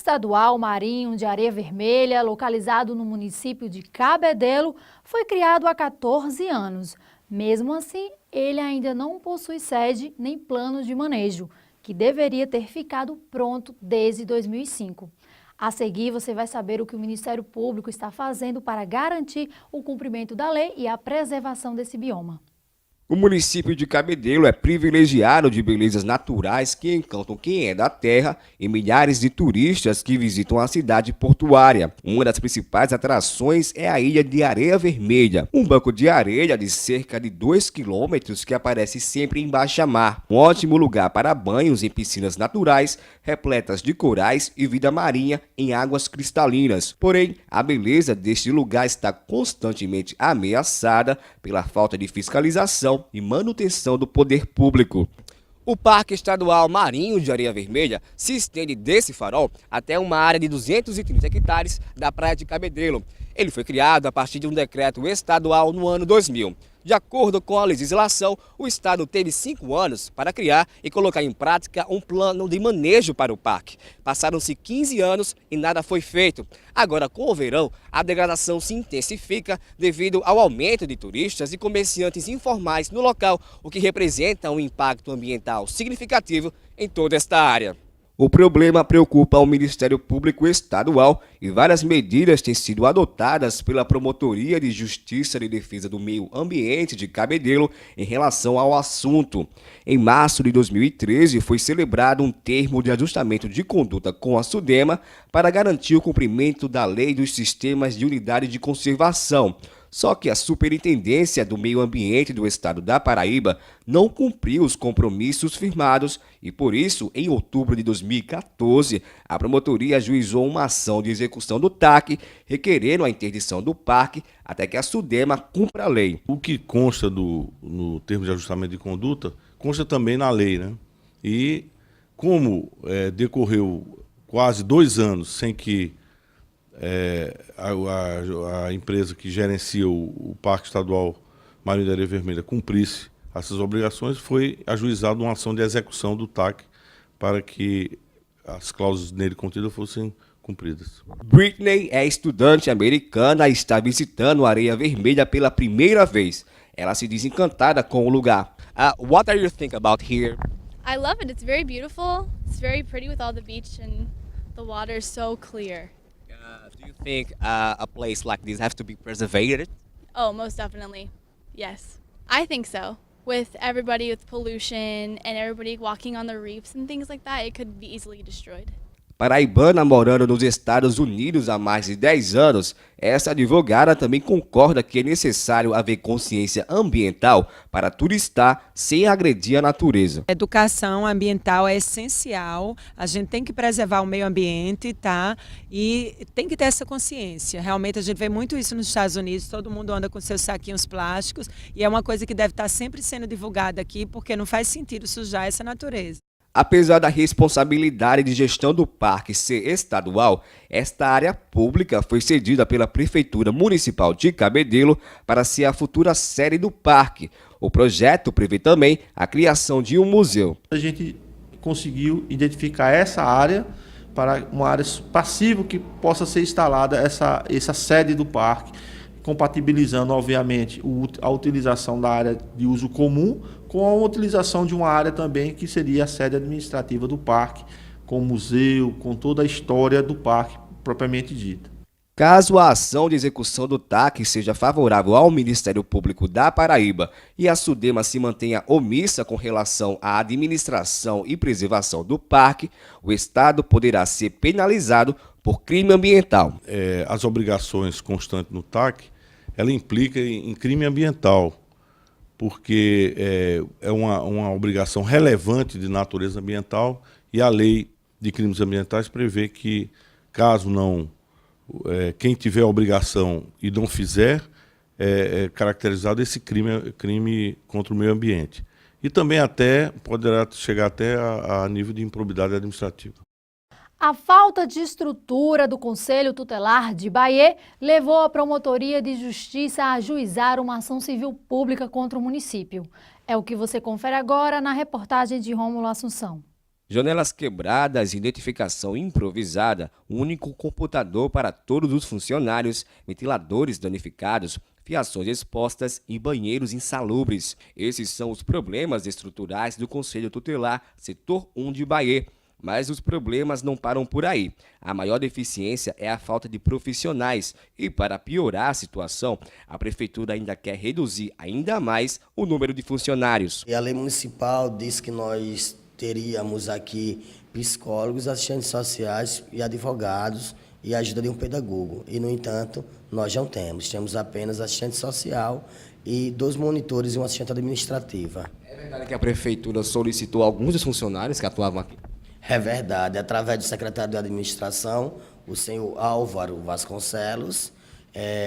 Estadual Marinho de Areia Vermelha, localizado no município de Cabedelo, foi criado há 14 anos. Mesmo assim, ele ainda não possui sede nem plano de manejo, que deveria ter ficado pronto desde 2005. A seguir, você vai saber o que o Ministério Público está fazendo para garantir o cumprimento da lei e a preservação desse bioma. O município de Cabedelo é privilegiado de belezas naturais que encantam quem é da terra e milhares de turistas que visitam a cidade portuária. Uma das principais atrações é a Ilha de Areia Vermelha, um banco de areia de cerca de 2 quilômetros que aparece sempre em baixa mar. Um ótimo lugar para banhos em piscinas naturais, repletas de corais e vida marinha em águas cristalinas. Porém, a beleza deste lugar está constantemente ameaçada pela falta de fiscalização e manutenção do poder público. O Parque Estadual Marinho de Areia Vermelha se estende desse farol até uma área de 230 hectares da praia de Cabedelo. Ele foi criado a partir de um decreto estadual no ano 2000. De acordo com a legislação, o Estado teve 5 anos para criar e colocar em prática um plano de manejo para o parque. Passaram-se 15 anos e nada foi feito. Agora, com o verão, a degradação se intensifica devido ao aumento de turistas e comerciantes informais no local, o que representa um impacto ambiental significativo em toda esta área. O problema preocupa o Ministério Público Estadual e várias medidas têm sido adotadas pela Promotoria de Justiça de Defesa do Meio Ambiente de Cabedelo em relação ao assunto. Em março de 2013, foi celebrado um termo de ajustamento de conduta com a SUDEMA para garantir o cumprimento da Lei dos Sistemas de Unidade de Conservação. Só que a Superintendência do Meio Ambiente do Estado da Paraíba não cumpriu os compromissos firmados e, por isso, em outubro de 2014, a promotoria ajuizou uma ação de execução do TAC, requerendo a interdição do parque até que a SUDEMA cumpra a lei. O que consta no termo de ajustamento de conduta, consta também na lei, né? E como decorreu quase 2 anos sem que a empresa que gerencia o Parque Estadual Marinho de Areia Vermelha cumprisse essas obrigações, foi ajuizada uma ação de execução do TAC para que as cláusulas nele contidas fossem cumpridas. Britney é estudante americana e está visitando a Areia Vermelha pela primeira vez. Ela se diz encantada com o lugar. What are you thinking about here? I love it. It's very beautiful. It's very pretty with all the beach and the water is so clear. Do you think a place like this has to be preserved? Oh, most definitely. Yes. I think so. With everybody with pollution and everybody walking on the reefs and things like that, it could be easily destroyed. Paraibana morando nos Estados Unidos há mais de 10 anos, essa advogada também concorda que é necessário haver consciência ambiental para turistar sem agredir a natureza. A educação ambiental é essencial, a gente tem que preservar o meio ambiente, tá? E tem que ter essa consciência. Realmente a gente vê muito isso nos Estados Unidos, todo mundo anda com seus saquinhos plásticos e é uma coisa que deve estar sempre sendo divulgada aqui, porque não faz sentido sujar essa natureza. Apesar da responsabilidade de gestão do parque ser estadual, esta área pública foi cedida pela Prefeitura Municipal de Cabedelo para ser a futura sede do parque. O projeto prevê também a criação de um museu. A gente conseguiu identificar essa área para uma área passível que possa ser instalada essa sede do parque, compatibilizando, obviamente, a utilização da área de uso comum com a utilização de uma área também que seria a sede administrativa do parque, com o museu, com toda a história do parque propriamente dita. Caso a ação de execução do TAC seja favorável ao Ministério Público da Paraíba e a SUDEMA se mantenha omissa com relação à administração e preservação do parque, o Estado poderá ser penalizado por crime ambiental. As obrigações constantes no TAC, ela implica em crime ambiental, porque é uma obrigação relevante de natureza ambiental e a lei de crimes ambientais prevê que, caso não, quem tiver a obrigação e não fizer, é caracterizado esse crime contra o meio ambiente. E também poderá chegar até a nível de improbidade administrativa. A falta de estrutura do Conselho Tutelar de Bahia levou a Promotoria de Justiça a ajuizar uma ação civil pública contra o município. É o que você confere agora na reportagem de Rômulo Assunção. Janelas quebradas, identificação improvisada, único computador para todos os funcionários, ventiladores danificados, fiações expostas e banheiros insalubres. Esses são os problemas estruturais do Conselho Tutelar Setor 1 de Bahia. Mas os problemas não param por aí. A maior deficiência é a falta de profissionais e, para piorar a situação, a Prefeitura ainda quer reduzir ainda mais o número de funcionários. E a lei municipal diz que nós teríamos aqui psicólogos, assistentes sociais e advogados e a ajuda de um pedagogo. E, no entanto, nós não temos. Temos apenas assistente social e 2 monitores e um assistente administrativa. É verdade que a Prefeitura solicitou alguns dos funcionários que atuavam aqui? É verdade. Através do secretário de administração, o senhor Álvaro Vasconcelos,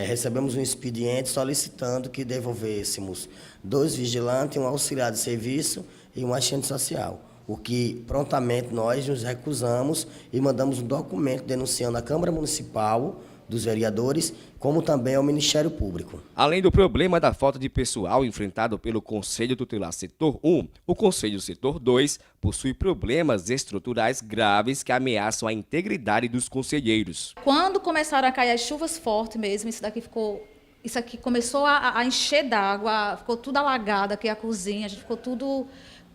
recebemos um expediente solicitando que devolvêssemos 2 vigilantes, um auxiliar de serviço e um assistente social. O que prontamente nós nos recusamos e mandamos um documento denunciando à Câmara Municipal dos vereadores, como também ao Ministério Público. Além do problema da falta de pessoal enfrentado pelo Conselho Tutelar Setor 1, o Conselho Setor 2 possui problemas estruturais graves que ameaçam a integridade dos conselheiros. Quando começaram a cair as chuvas fortes mesmo, isso aqui começou a encher d'água, ficou tudo alagado aqui a cozinha, a gente ficou tudo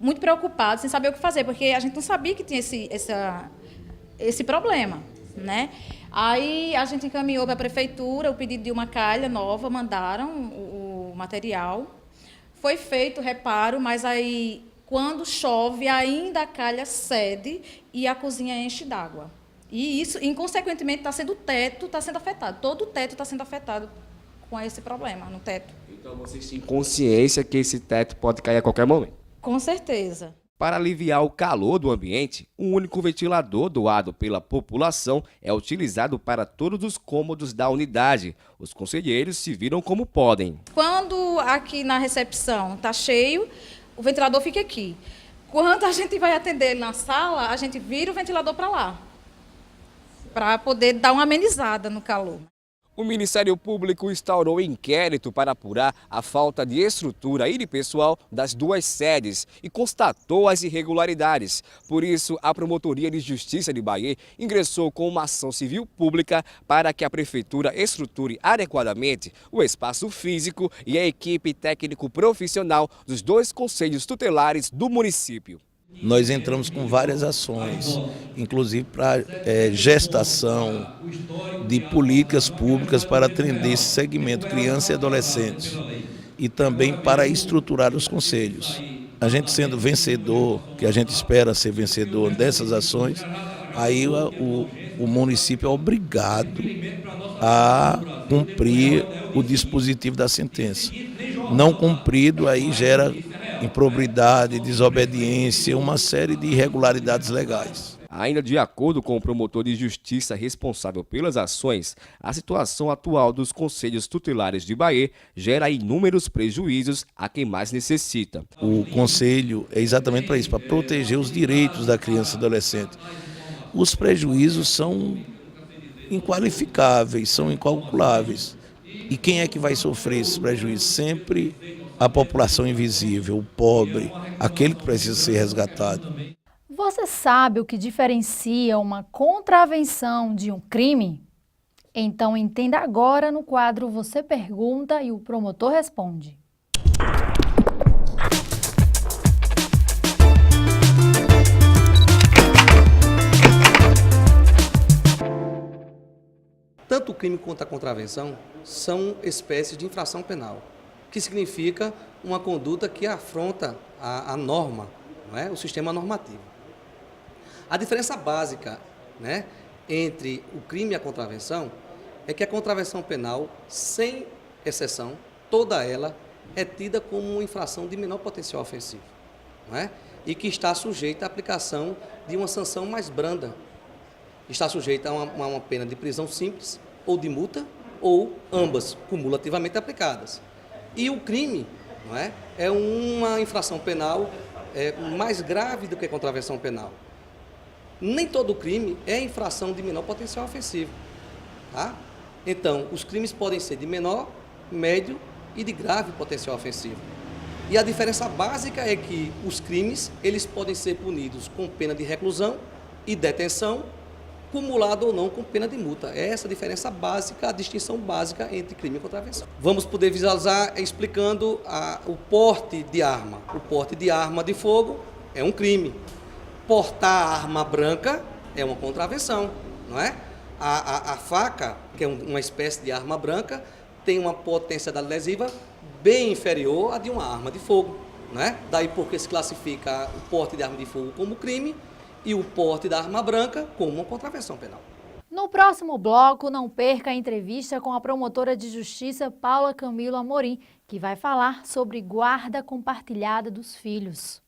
muito preocupado, sem saber o que fazer, porque a gente não sabia que tinha esse problema, né? Aí a gente encaminhou para a Prefeitura o pedido de uma calha nova, mandaram o material, foi feito o reparo, mas aí quando chove ainda a calha cede e a cozinha enche d'água. E isso, inconsequentemente, o teto está sendo afetado, todo o teto está sendo afetado com esse problema no teto. Então vocês têm consciência que esse teto pode cair a qualquer momento? Com certeza. Para aliviar o calor do ambiente, um único ventilador doado pela população é utilizado para todos os cômodos da unidade. Os conselheiros se viram como podem. Quando aqui na recepção está cheio, o ventilador fica aqui. Quando a gente vai atender ele na sala, a gente vira o ventilador para lá, para poder dar uma amenizada no calor. O Ministério Público instaurou inquérito para apurar a falta de estrutura e de pessoal das 2 sedes e constatou as irregularidades. Por isso, a Promotoria de Justiça de Bahia ingressou com uma ação civil pública para que a Prefeitura estruture adequadamente o espaço físico e a equipe técnico-profissional dos 2 conselhos tutelares do município. Nós entramos com várias ações, inclusive para gestação de políticas públicas para atender esse segmento, criança e adolescente, e também para estruturar os conselhos. A gente sendo vencedor, que a gente espera ser vencedor dessas ações, aí o município é obrigado a cumprir o dispositivo da sentença. Não cumprido, aí gera improbidade, desobediência, uma série de irregularidades legais. Ainda de acordo com o promotor de justiça responsável pelas ações, a situação atual dos conselhos tutelares de Bahia gera inúmeros prejuízos a quem mais necessita. O conselho é exatamente para isso, para proteger os direitos da criança e adolescente. Os prejuízos são inqualificáveis, são incalculáveis. E quem é que vai sofrer esses prejuízos? Sempre a população invisível, o pobre, aquele que precisa ser resgatado. Você sabe o que diferencia uma contravenção de um crime? Então entenda agora no quadro Você Pergunta e o promotor responde. Tanto o crime quanto a contravenção são espécies de infração penal, que significa uma conduta que afronta a norma, não é? O sistema normativo. A diferença básica, né, entre o crime e a contravenção é que a contravenção penal, sem exceção, toda ela é tida como uma infração de menor potencial ofensivo, não é? E que está sujeita à aplicação de uma sanção mais branda. Está sujeita a uma pena de prisão simples ou de multa, ou ambas cumulativamente aplicadas. E o crime, não é uma infração penal mais grave do que a contravenção penal. Nem todo crime é infração de menor potencial ofensivo. Tá? Então, os crimes podem ser de menor, médio e de grave potencial ofensivo. E a diferença básica é que os crimes, eles podem ser punidos com pena de reclusão e detenção, cumulado ou não com pena de multa. É essa a diferença básica, a distinção básica entre crime e contravenção. Vamos poder visualizar explicando o porte de arma. O porte de arma de fogo é um crime. Portar arma branca é uma contravenção, não é? A faca, que é uma espécie de arma branca, tem uma potencialidade lesiva bem inferior à de uma arma de fogo, não é? Daí porque se classifica o porte de arma de fogo como crime e o porte da arma branca como uma contravenção penal. No próximo bloco, não perca a entrevista com a promotora de justiça Paula Camilo Amorim, que vai falar sobre guarda compartilhada dos filhos.